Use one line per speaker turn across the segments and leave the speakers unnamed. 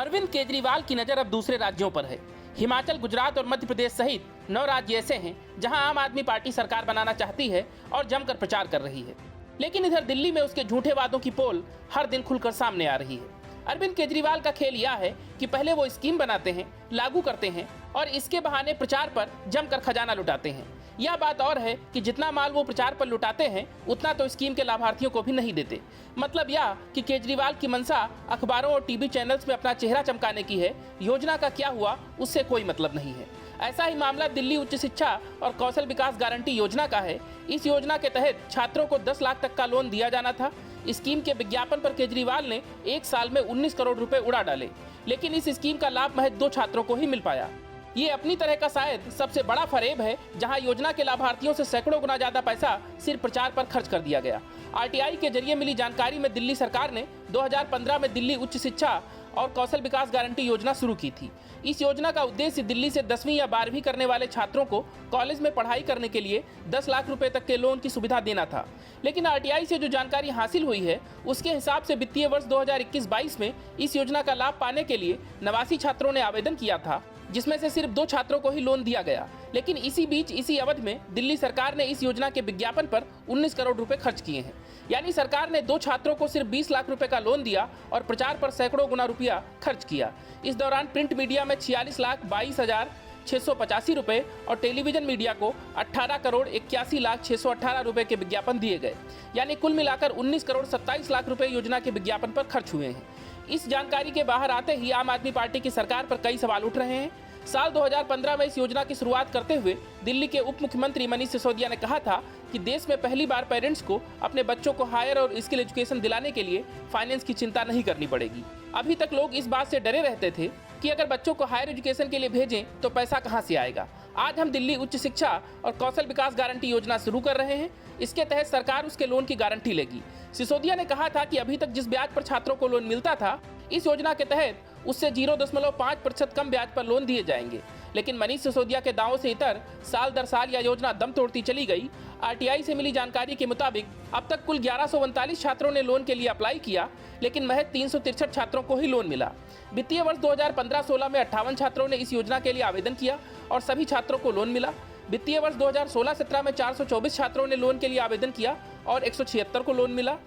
अरविंद केजरीवाल की नजर अब दूसरे राज्यों पर है। हिमाचल, गुजरात और मध्य प्रदेश सहित 9 राज्य ऐसे हैं जहां आम आदमी पार्टी सरकार बनाना चाहती है और जमकर प्रचार कर रही है। लेकिन इधर दिल्ली में उसके झूठे वादों की पोल हर दिन खुलकर सामने आ रही है। अरविंद केजरीवाल का खेल यह है कि पहले वो स्कीम बनाते हैं, लागू करते हैं और इसके बहाने प्रचार पर जमकर खजाना लुटाते हैं। यह बात और है कि जितना माल वो प्रचार पर लुटाते हैं उतना तो स्कीम के लाभार्थियों को भी नहीं देते। मतलब यह कि केजरीवाल की मंशा अखबारों और टीवी चैनल्स में अपना चेहरा चमकाने की है, योजना का क्या हुआ उससे कोई मतलब नहीं है। ऐसा ही मामला दिल्ली उच्च शिक्षा और कौशल विकास गारंटी योजना का है। इस योजना के तहत छात्रों को 10 लाख तक का लोन दिया जाना था। स्कीम के विज्ञापन पर केजरीवाल ने एक साल में 19 करोड़ रुपए उड़ा डाले, लेकिन इस स्कीम का लाभ महज 2 छात्रों को ही मिल पाया। ये अपनी तरह का शायद सबसे बड़ा फरेब है, जहां योजना के लाभार्थियों से सैकड़ों गुना ज्यादा पैसा सिर्फ प्रचार पर खर्च कर दिया गया। आरटीआई के जरिए मिली जानकारी में दिल्ली सरकार ने 2015 में दिल्ली उच्च शिक्षा और कौशल विकास गारंटी योजना शुरू की थी। इस योजना का उद्देश्य दिल्ली से 10वीं या 12वीं करने वाले छात्रों को कॉलेज में पढ़ाई करने के लिए 10 लाख रुपए तक के लोन की सुविधा देना था। लेकिन आरटीआई से जो जानकारी हासिल हुई है उसके हिसाब से वित्तीय वर्ष 2021-22 में इस योजना का लाभ पाने के लिए 89 छात्रों ने आवेदन किया था, जिसमें से सिर्फ 2 छात्रों को ही लोन दिया गया। लेकिन इसी बीच इसी अवधि में दिल्ली सरकार ने इस योजना के विज्ञापन पर 19 करोड़ रुपए खर्च किए हैं। यानी सरकार ने 2 छात्रों को सिर्फ 20 लाख रुपए का लोन दिया और प्रचार पर सैकड़ों गुना रुपया खर्च किया। इस दौरान प्रिंट मीडिया में 46,22,685 रुपए और टेलीविजन मीडिया को 18,81,618 रुपए के विज्ञापन दिए गए। यानी कुल मिलाकर 19,27,00,000 रुपए योजना के विज्ञापन पर खर्च हुए हैं। इस जानकारी के बाहर आते ही आम आदमी पार्टी की सरकार पर कई सवाल उठ रहे हैं। साल 2015 में इस योजना की शुरुआत करते हुए दिल्ली के उप मुख्यमंत्री मनीष सिसोदिया ने कहा था कि देश में पहली बार पेरेंट्स को अपने बच्चों को हायर और स्किल एजुकेशन दिलाने के लिए फाइनेंस की चिंता नहीं करनी पड़ेगी। अभी तक लोग इस बात से डरे रहते थे कि अगर बच्चों को हायर एजुकेशन के लिए भेजें तो पैसा कहां से आएगा। आज हम दिल्ली उच्च शिक्षा और कौशल विकास गारंटी योजना शुरू कर रहे हैं। इसके तहत सरकार उसके लोन की गारंटी लेगी। सिसोदिया ने कहा था कि अभी तक जिस ब्याज पर छात्रों को लोन मिलता था, इस योजना के तहत उससे 0.5% कम ब्याज पर लोन दिए जाएंगे। लेकिन मनीष सिसोदिया के दावों से इतर साल दर साल यह योजना दम तोड़ती चली गई। आरटीआई से मिली जानकारी के मुताबिक अब तक कुल 1139 छात्रों ने लोन के लिए अप्लाई किया, लेकिन महज 363 छात्रों को ही लोन मिला। वित्तीय वर्ष 2015-16 में 58 छात्रों ने इस योजना के लिए आवेदन किया और सभी छात्रों को लोन मिला। वित्तीय वर्ष 2016-17 में 424 छात्रों ने लोन के लिए आवेदन किया और 176 को लोन मिला।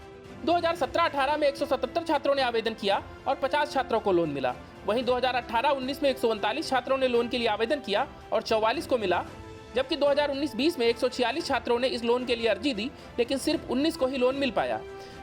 2017-18 में 177 छात्रों ने आवेदन किया और 50 छात्रों को लोन मिला। वहीं 2018-19 में 139 छात्रों ने लोन के लिए आवेदन किया और 44 को मिला, जबकि 2019-20 में 146 छात्रों ने इस लोन के लिए अर्जी दी, लेकिन सिर्फ 19 को ही लोन मिल पाया।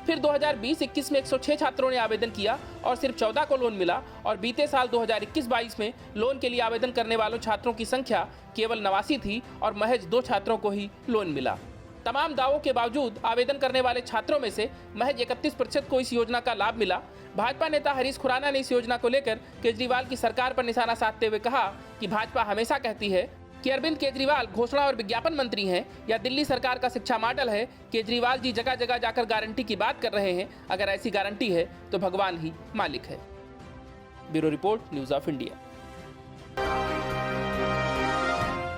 फिर 2020-21 में 106 छात्रों ने आवेदन किया और सिर्फ 14 को लोन मिला और बीते साल 2021-22 में लोन के लिए आवेदन करने वालों छात्रों की संख्या केवल 89 थी और महज 2 छात्रों को ही लोन मिला। तमाम दावों के बावजूद आवेदन करने वाले छात्रों में से महज 31% को इस योजना का लाभ मिला। भाजपा नेता हरीश खुराना ने इस योजना को लेकर केजरीवाल की सरकार पर निशाना साधते हुए कहा कि भाजपा हमेशा कहती है कि अरविंद केजरीवाल घोषणा और विज्ञापन मंत्री हैं या दिल्ली सरकार का शिक्षा मॉडल है। केजरीवाल जी जगह जगह जाकर गारंटी की बात कर रहे हैं। अगर ऐसी गारंटी है तो भगवान ही मालिक है। Bureau report, news of India.